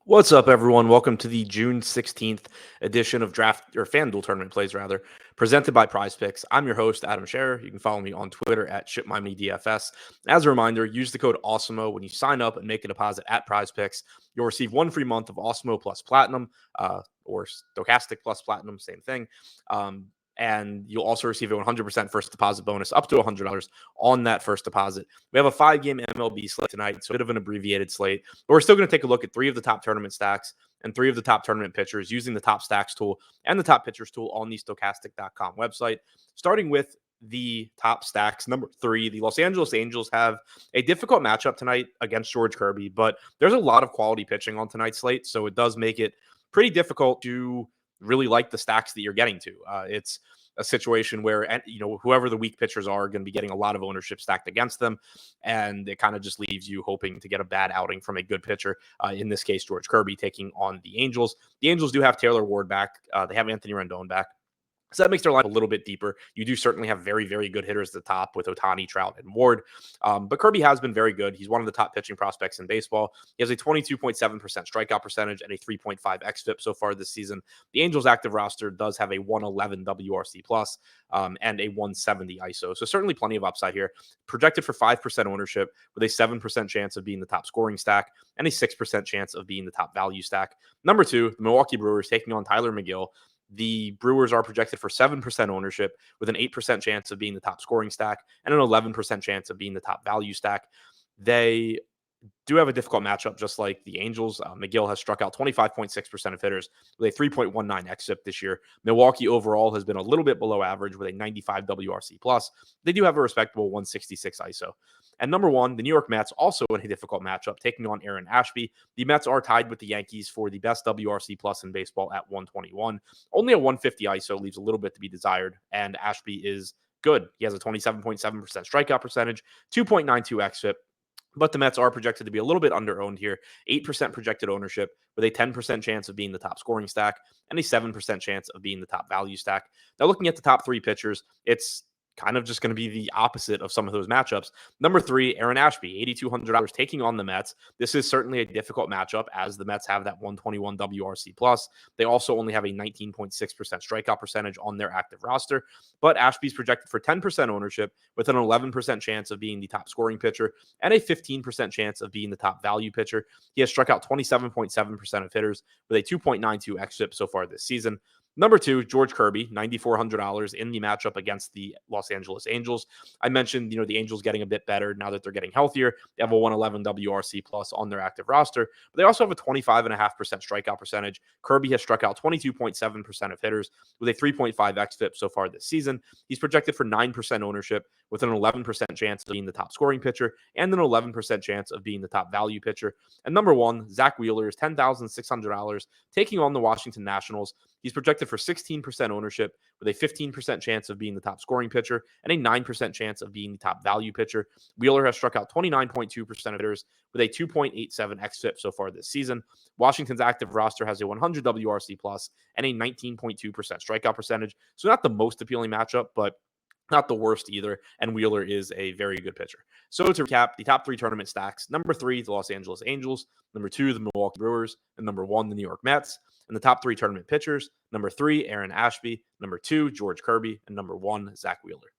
What's up, everyone? Welcome to the June 16th edition of Draft or FanDuel Tournament Plays, rather, presented by Prize Picks. I'm your host, Adam Scherer. You can follow me on Twitter at MLB DFS. As a reminder, use the code Awesemo when you sign up and make a deposit at Prize Picks. You'll receive one free month of Awesemo Plus Platinum or Stochastic Plus Platinum, same thing. And you'll also receive a 100% first deposit bonus up to $100 on that first deposit. We have a 5-game MLB slate tonight, so a bit of an abbreviated slate. But we're still going to take a look at 3 of the top tournament stacks and 3 of the top tournament pitchers using the top stacks tool and the top pitchers tool on the stochastic.com website. Starting with the top stacks, number 3, the Los Angeles Angels have a difficult matchup tonight against George Kirby, but there's a lot of quality pitching on tonight's slate, so it does make it pretty difficult to really like the stacks that you're getting to. It's a situation where, whoever the weak pitchers are going to be getting a lot of ownership stacked against them. And it kind of just leaves you hoping to get a bad outing from a good pitcher. In this case, George Kirby taking on the Angels. The Angels do have Taylor Ward back. They have Anthony Rendon back. So that makes their line a little bit deeper. You do certainly have very, very good hitters at the top with Ohtani, Trout, and Ward. But Kirby has been very good. He's one of the top pitching prospects in baseball. He has a 22.7% strikeout percentage and a 3.5 xFIP so far this season. The Angels active roster does have a 111 WRC plus and a 170 ISO. So certainly plenty of upside here. Projected for 5% ownership with a 7% chance of being the top scoring stack and a 6% chance of being the top value stack. Number 2, the Milwaukee Brewers taking on Tyler McGill. The Brewers are projected for 7% ownership with an 8% chance of being the top scoring stack and an 11% chance of being the top value stack. They do have a difficult matchup, just like the Angels. McGill has struck out 25.6% of hitters with a 3.19 xFIP this year. Milwaukee overall has been a little bit below average with a 95 WRC plus. They do have a respectable 166 ISO. And number 1, the New York Mets, also in a difficult matchup, taking on Aaron Ashby. The Mets are tied with the Yankees for the best WRC plus in baseball at 121. Only a 150 ISO leaves a little bit to be desired, and Ashby is good. He has a 27.7% strikeout percentage, 2.92 xFIP. But the Mets are projected to be a little bit under-owned here. 8% projected ownership with a 10% chance of being the top scoring stack and a 7% chance of being the top value stack. Now, looking at the top 3 pitchers, it's kind of just going to be the opposite of some of those matchups. Number 3, Aaron Ashby, $8,200 taking on the Mets. This is certainly a difficult matchup as the Mets have that 121 WRC plus. They also only have a 19.6% strikeout percentage on their active roster, but Ashby's projected for 10% ownership with an 11% chance of being the top scoring pitcher and a 15% chance of being the top value pitcher. He has struck out 27.7% of hitters with a 2.92 xFIP so far this season. Number 2, George Kirby, $9,400 in the matchup against the Los Angeles Angels. I mentioned, the Angels getting a bit better now that they're getting healthier. They have a 111 WRC plus on their active roster, but they also have a 25.5% strikeout percentage. Kirby has struck out 22.7% of hitters with a 3.5 xFIP so far this season. He's projected for 9% ownership with an 11% chance of being the top scoring pitcher and an 11% chance of being the top value pitcher. And number 1, Zach Wheeler is $10,600 taking on the Washington Nationals. He's projected for 16% ownership with a 15% chance of being the top scoring pitcher and a 9% chance of being the top value pitcher. Wheeler has struck out 29.2% of hitters with a 2.87 xFIP so far this season. Washington's active roster has a 100 WRC plus and a 19.2% strikeout percentage. So not the most appealing matchup, but not the worst either, and Wheeler is a very good pitcher. So to recap, the top 3 tournament stacks: number 3, the Los Angeles Angels; number 2, the Milwaukee Brewers; and number 1, the New York Mets. And the top 3 tournament pitchers: number 3, Aaron Ashby; number 2, George Kirby; and number 1, Zach Wheeler.